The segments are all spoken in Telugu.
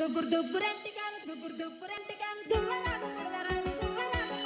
దుబ్బురు దుబ్బురంటికాను దుబ్బురు దుబ్బురంటికాను దువ్వరాదు ముడవరాదు దువ్వరాదు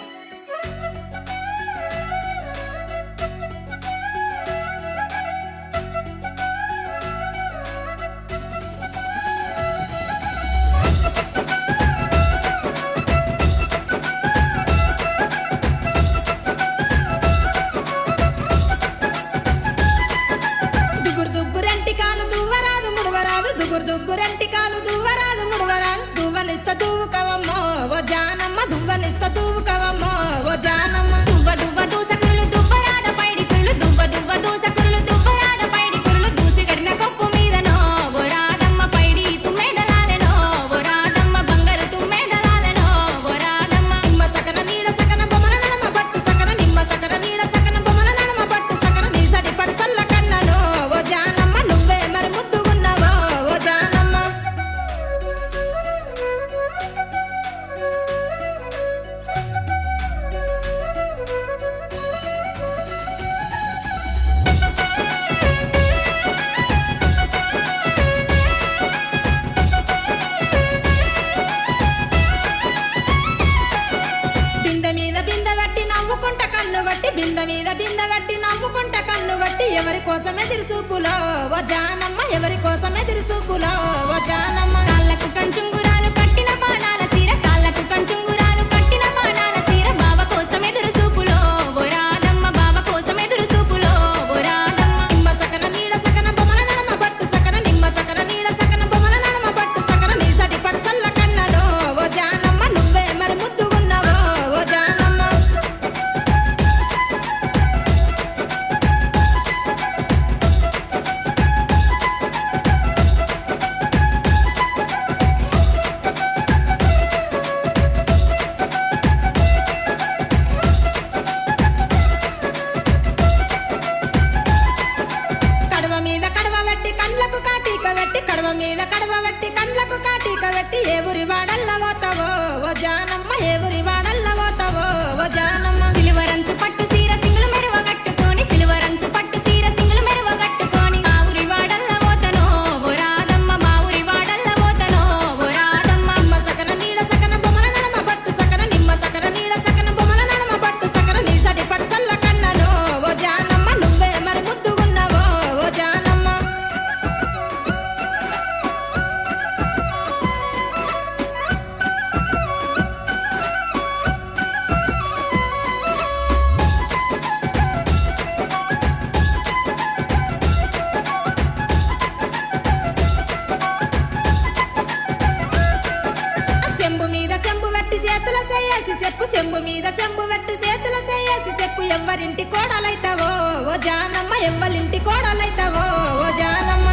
దుబ్బురు దుబ్బురంటికాను దువ్వరాదు ముడవరాదు దుబ్బురు దుబ్బురంటికాను దువ్వరాదు ముడవరాదు దువ్వనిస్త దువ్వుకవమ్మో ఓ జానమ్మ దువ్వనిస్త దువ్వుకవమ్మో ఓ జానమ్మ దువ్వ దువ్వ దూసకురులు దువ్వరాద పైడి కురులు దువ్వ దువ్వ దూసకురులు దువ్వరాద పైడి కురులు దూసి గడిన కప్పు మీదనో ఓ రాదమ్మ పైడి తుమ్మెదలాలెనో ఓ రాదమ్మ బంగారు తుమ్మెదలాలెనో ఓ రాదమ్మ నిమ్మ సకన నీడ సకన బొమ్మల నడమ పట్టు సకన నిమ్మ సకన నీడ సకన బొమ్మల నడమ పట్టు సకన నీ సడి పడసల్ల కన్ననో ఓ జానమ్మ నువ్వే మరి ముద్దుగున్నావో ఓ జానమ్మ బిందె మీద బిందె వట్టి నవ్వుకుంట కన్ను వట్టి బిందె మీద బిందె వట్టి నవ్వుకుంట కన్ను వట్టి ఎవరి కోసం ఎదురు చూపులో ఓ జానమ్మ ఎవరి కోసం ఎదురు చూపులో ఓ జానమ్మ కాళ్ళకు కంచుంగురాలు కట్టిన బాణాల సీర కాళ్ళకు కంచుంగురాలు కట్టిన బాణాల సీర బావ కోసం ఎదురు చూపులో ఓ రాదమ్మ బావ కోసం ఎదురు చూపులో ఓ రాదమ్మ నిమ్మ సకన నీడ సకన బొమ్మల నడమ పట్టు సకన నిమ్మ సకన నీడ సకన బొమ్మల నడమ పట్టు సకన నీ సడి పడసల్ల కన్నడో ఓ జానమ్మ నువ్వే మరి ముద్దుగున్నావో ఓ జానమ్మ కడవ మీద కడవ వెట్టి కండ్లకు కాటీక వెట్టి కడవ మీద కడవ వెట్టి కండ్లకు కాటీక వెట్టి ఏ ఊరి వాడల్ల పోతావో ఓ జానమ్మ ఏ ఊరి వాడల్ల పోతావో ఓ జానమ్మ సిలువరంచు పట్టు సీర సింగులు మెరువ కట్టుకొని సిలువరంచు పట్టు సీర సింగులు మెరువ కట్టుకొని మా ఊరి వాడల్ల పోతనో ఓ రాదమ్మ మా ఊరి వాడల్ల పోతనో ఓ రాదమ్మ నిమ్మ సకన నీడ సకన బొమ్మల నడమ పట్టు సకన నిమ్మ సకన నీడ సకన బొమ్మల నడమ పట్టు సకన నీ సడి పడసల్ల కన్ననో ఓ జానమ్మ నువ్వే మరి ముద్దుగున్నావో ఓ జానమ్మ చెంబు మీద చెంబు వెట్టి చేతుల చేసి చెప్పు చెంబు మీద చెంబు వెట్టి చేతుల చేసి చెప్పు ఎవ్వరింటి కోడలైతావో ఓ జానమ్మ ఎవ్వరింటి కోడలైతావో ఓ జానమ్మ